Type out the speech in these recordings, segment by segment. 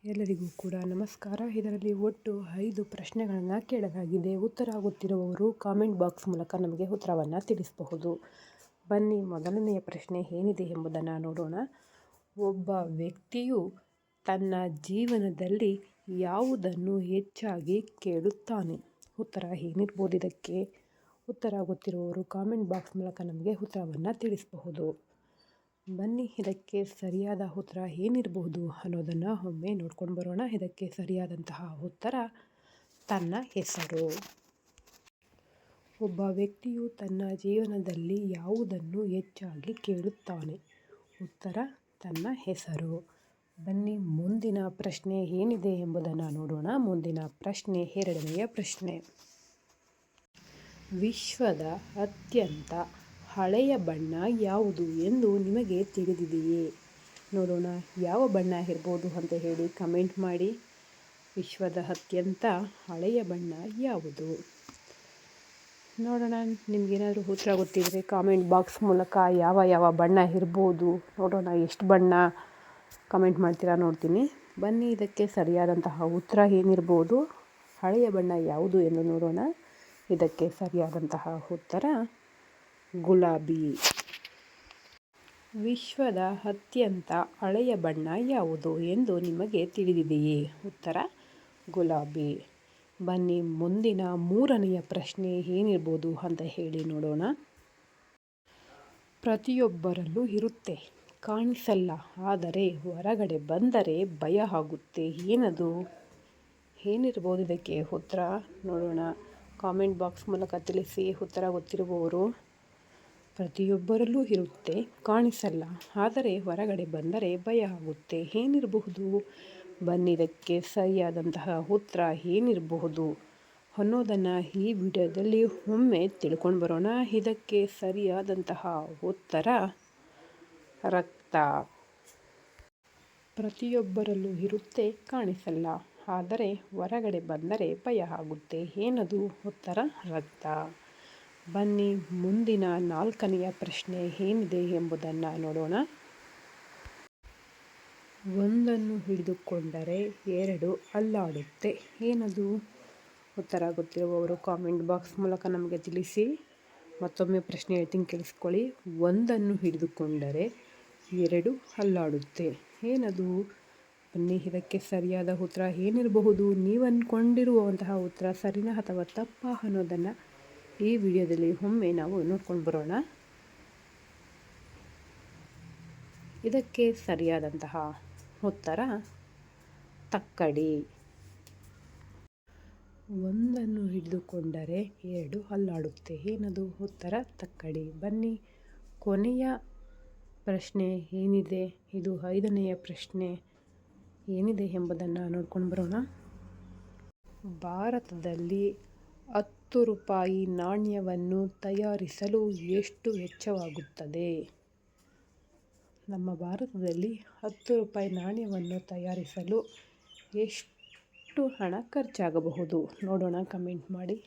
ಎಲ್ಲರಿಗೂ ಕೂಡ ನಮಸ್ಕಾರ. ಇದರಲ್ಲಿ ಒಟ್ಟು 5 ಪ್ರಶ್ನೆಗಳನ್ನು ಕೇಳಲಾಗಿದೆ. ಉತ್ತರ ಗೊತ್ತಿರುವವರು ಕಾಮೆಂಟ್ ಬಾಕ್ಸ್ ಮೂಲಕ ನಮಗೆ ಉತ್ತರವನ್ನು ತಿಳಿಸಬಹುದು. ಬನ್ನಿ, ಮೊದಲನೆಯ ಪ್ರಶ್ನೆ ಏನಿದೆ ಎಂಬುದನ್ನು ನೋಡೋಣ. ಒಬ್ಬ ವ್ಯಕ್ತಿಯು ತನ್ನ ಜೀವನದಲ್ಲಿ ಯಾವುದನ್ನು ಹೆಚ್ಚಾಗಿ ಕೇಳುತ್ತಾನೆ? ಉತ್ತರ ಏನಿರ್ಬೋದು ಇದಕ್ಕೆ? ಉತ್ತರ ಗೊತ್ತಿರುವವರು ಕಾಮೆಂಟ್ ಬಾಕ್ಸ್ ಮೂಲಕ ನಮಗೆ ಉತ್ತರವನ್ನು ತಿಳಿಸಬಹುದು. ಬನ್ನಿ, ಇದಕ್ಕೆ ಸರಿಯಾದ ಉತ್ತರ ಏನಿರಬಹುದು ಅನ್ನೋದನ್ನು ಒಮ್ಮೆ ನೋಡ್ಕೊಂಡು ಬರೋಣ. ಇದಕ್ಕೆ ಸರಿಯಾದಂತಹ ಉತ್ತರ ತನ್ನ ಹೆಸರು. ಒಬ್ಬ ವ್ಯಕ್ತಿಯು ತನ್ನ ಜೀವನದಲ್ಲಿ ಯಾವುದನ್ನು ಹೆಚ್ಚಾಗಿ ಕೇಳುತ್ತಾನೆ? ಉತ್ತರ ತನ್ನ ಹೆಸರು. ಬನ್ನಿ, ಮುಂದಿನ ಪ್ರಶ್ನೆ ಏನಿದೆ ಎಂಬುದನ್ನು ನೋಡೋಣ. ಮುಂದಿನ ಪ್ರಶ್ನೆ ಎರಡನೆಯ ಪ್ರಶ್ನೆ. ವಿಶ್ವದ ಅತ್ಯಂತ ಹಳೆಯ ಬಣ್ಣ ಯಾವುದು ಎಂದು ನಿಮಗೆ ತಿಳಿದಿದೆಯೇ? ನೋಡೋಣ, ಯಾವ ಬಣ್ಣ ಇರ್ಬೋದು ಅಂತ ಹೇಳಿ ಕಮೆಂಟ್ ಮಾಡಿ. ವಿಶ್ವದ ಅತ್ಯಂತ ಹಳೆಯ ಬಣ್ಣ ಯಾವುದು? ನೋಡೋಣ, ನಿಮಗೇನಾದರೂ ಉತ್ತರ ಗೊತ್ತಿದ್ದರೆ ಕಾಮೆಂಟ್ ಬಾಕ್ಸ್ ಮೂಲಕ ಯಾವ ಬಣ್ಣ ಇರ್ಬೋದು ನೋಡೋಣ. ಎಷ್ಟು ಬಣ್ಣ ಕಮೆಂಟ್ ಮಾಡ್ತೀರಾ ನೋಡ್ತೀನಿ. ಬನ್ನಿ, ಇದಕ್ಕೆ ಸರಿಯಾದಂತಹ ಉತ್ತರ ಏನಿರ್ಬೋದು, ಹಳೆಯ ಬಣ್ಣ ಯಾವುದು ಎಂದು ನೋಡೋಣ. ಇದಕ್ಕೆ ಸರಿಯಾದಂತಹ ಉತ್ತರ ಗುಲಾಬಿ. ವಿಶ್ವದ ಅತ್ಯಂತ ಹಳೆಯ ಬಣ್ಣ ಯಾವುದು ಎಂದು ನಿಮಗೆ ತಿಳಿದಿದೆಯೇ? ಉತ್ತರ ಗುಲಾಬಿ. ಬನ್ನಿ, ಮುಂದಿನ ಮೂರನೆಯ ಪ್ರಶ್ನೆ ಏನಿರ್ಬೋದು ಅಂತ ಹೇಳಿ ನೋಡೋಣ. ಪ್ರತಿಯೊಬ್ಬರಲ್ಲೂ ಇರುತ್ತೆ, ಕಾಣಿಸಲ್ಲ, ಆದರೆ ಹೊರಗಡೆ ಬಂದರೆ ಭಯ ಆಗುತ್ತೆ. ಏನದು? ಏನಿರ್ಬೋದು ಇದಕ್ಕೆ ಉತ್ತರ? ನೋಡೋಣ, ಕಾಮೆಂಟ್ ಬಾಕ್ಸ್ ಮೂಲಕ ತಿಳಿಸಿ. ಉತ್ತರ ಗೊತ್ತಿರುವವರು. ಪ್ರತಿಯೊಬ್ಬರಲ್ಲೂ ಇರುತ್ತೆ, ಕಾಣಿಸಲ್ಲ, ಆದರೆ ಹೊರಗಡೆ ಬಂದರೆ ಭಯ ಆಗುತ್ತೆ. ಏನಿರಬಹುದು? ಬನ್ನಿ, ಇದಕ್ಕೆ ಸರಿಯಾದಂತಹ ಉತ್ತರ ಏನಿರಬಹುದು ಅನ್ನೋದನ್ನು ಈ ವಿಡಿಯೋದಲ್ಲಿ ಒಮ್ಮೆ ತಿಳ್ಕೊಂಡು ಬರೋಣ. ಇದಕ್ಕೆ ಸರಿಯಾದಂತಹ ಉತ್ತರ ರಕ್ತ. ಪ್ರತಿಯೊಬ್ಬರಲ್ಲೂ ಇರುತ್ತೆ, ಕಾಣಿಸಲ್ಲ, ಆದರೆ ಹೊರಗಡೆ ಬಂದರೆ ಭಯ ಆಗುತ್ತೆ. ಏನದು? ಉತ್ತರ ರಕ್ತ. ಬನ್ನಿ, ಮುಂದಿನ ನಾಲ್ಕನೆಯ ಪ್ರಶ್ನೆ ಏನಿದೆ ಎಂಬುದನ್ನು ನೋಡೋಣ. ಒಂದನ್ನು ಹಿಡಿದುಕೊಂಡರೆ 2 ಅಲ್ಲಾಡುತ್ತೆ. ಏನದು? ಉತ್ತರ ಗೊತ್ತಿರುವವರು ಕಾಮೆಂಟ್ ಬಾಕ್ಸ್ ಮೂಲಕ ನಮಗೆ ತಿಳಿಸಿ. ಮತ್ತೊಮ್ಮೆ ಪ್ರಶ್ನೆ ಹೇಳ್ತೀನಿ, ಕೇಳಿಸ್ಕೊಳ್ಳಿ. ಒಂದನ್ನು ಹಿಡಿದುಕೊಂಡರೆ 2 ಅಲ್ಲಾಡುತ್ತೆ. ಏನದು? ಬನ್ನಿ, ಇದಕ್ಕೆ ಸರಿಯಾದ ಉತ್ತರ ಏನಿರಬಹುದು? ನೀವು ಅಂದ್ಕೊಂಡಿರುವಂತಹ ಉತ್ತರ ಸರಿನಾ ಅಥವಾ ತಪ್ಪಾ ಅನ್ನೋದನ್ನು ಈ ವಿಡಿಯೋದಲ್ಲಿ ಒಮ್ಮೆ ನಾವು ನೋಡ್ಕೊಂಡು ಬರೋಣ. ಇದಕ್ಕೆ ಸರಿಯಾದಂತಹ ಉತ್ತರ ತಕ್ಕಡಿ. ಒಂದನ್ನು ಹಿಡಿದುಕೊಂಡರೆ 2 ಅಲ್ಲಾಡುತ್ತೆ. ಏನದು? ಉತ್ತರ ತಕ್ಕಡಿ. ಬನ್ನಿ, ಕೊನೆಯ ಪ್ರಶ್ನೆ ಏನಿದೆ, ಇದು 5ನೆಯ ಪ್ರಶ್ನೆ ಏನಿದೆ ಎಂಬುದನ್ನು ನೋಡ್ಕೊಂಡು ಬರೋಣ. ಭಾರತದಲ್ಲಿ 10 ರೂಪಾಯಿ ನಾಣ್ಯವನ್ನು ತಯಾರಿಸಲು ಎಷ್ಟು ವೆಚ್ಚವಾಗುತ್ತದೆ? ನಮ್ಮ ಭಾರತದಲ್ಲಿ 10 ರೂಪಾಯಿ ನಾಣ್ಯವನ್ನು ತಯಾರಿಸಲು ಎಷ್ಟು ಹಣ ಖರ್ಚಾಗಬಹುದು? ನೋಡೋಣ, ಕಮೆಂಟ್ ಮಾಡಿ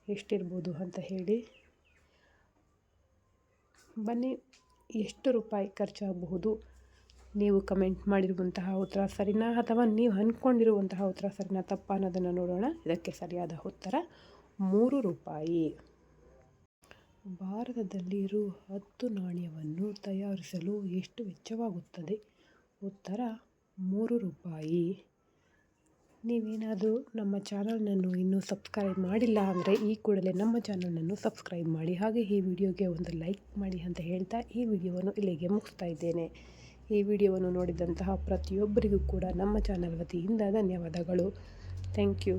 ಎಷ್ಟಿರ್ಬೋದು ಅಂತ ಹೇಳಿ. ಬನ್ನಿ, ಎಷ್ಟು ರೂಪಾಯಿ ಖರ್ಚಾಗಬಹುದು? ನೀವು ಕಮೆಂಟ್ ಮಾಡಿರುವಂತಹ ಉತ್ತರ ಸರಿನಾ ಅಥವಾ ನೀವು ಅಂದ್ಕೊಂಡಿರುವಂತಹ ಉತ್ತರ ಸರಿನಾ ತಪ್ಪಾ ಅನ್ನೋದನ್ನು ನೋಡೋಣ. ಇದಕ್ಕೆ ಸರಿಯಾದ ಉತ್ತರ 3 ರೂಪಾಯಿ. ಭಾರತದಲ್ಲಿ ರು 10 ನಾಣ್ಯವನ್ನು ತಯಾರಿಸಲು ಎಷ್ಟು ವೆಚ್ಚವಾಗುತ್ತದೆ? ಉತ್ತರ 3 ರೂಪಾಯಿ. ನೀವೇನಾದರೂ ನಮ್ಮ ಚಾನಲ್ನನ್ನು ಇನ್ನೂ ಸಬ್ಸ್ಕ್ರೈಬ್ ಮಾಡಿಲ್ಲ ಅಂದರೆ ಈ ಕೂಡಲೇ ನಮ್ಮ ಚಾನಲ್ನನ್ನು ಸಬ್ಸ್ಕ್ರೈಬ್ ಮಾಡಿ, ಹಾಗೆ ಈ ವಿಡಿಯೋಗೆ ಒಂದು ಲೈಕ್ ಮಾಡಿ ಅಂತ ಹೇಳ್ತಾ ಈ ವಿಡಿಯೋವನ್ನು ಇಲ್ಲಿಗೆ ಮುಗಿಸ್ತಾ ಇದ್ದೇನೆ. ಈ ವಿಡಿಯೋವನ್ನು ನೋಡಿದಂತಹ ಪ್ರತಿಯೊಬ್ಬರಿಗೂ ಕೂಡ ನಮ್ಮ ಚಾನಲ್ ವತಿಯಿಂದ ಧನ್ಯವಾದಗಳು. Thank you.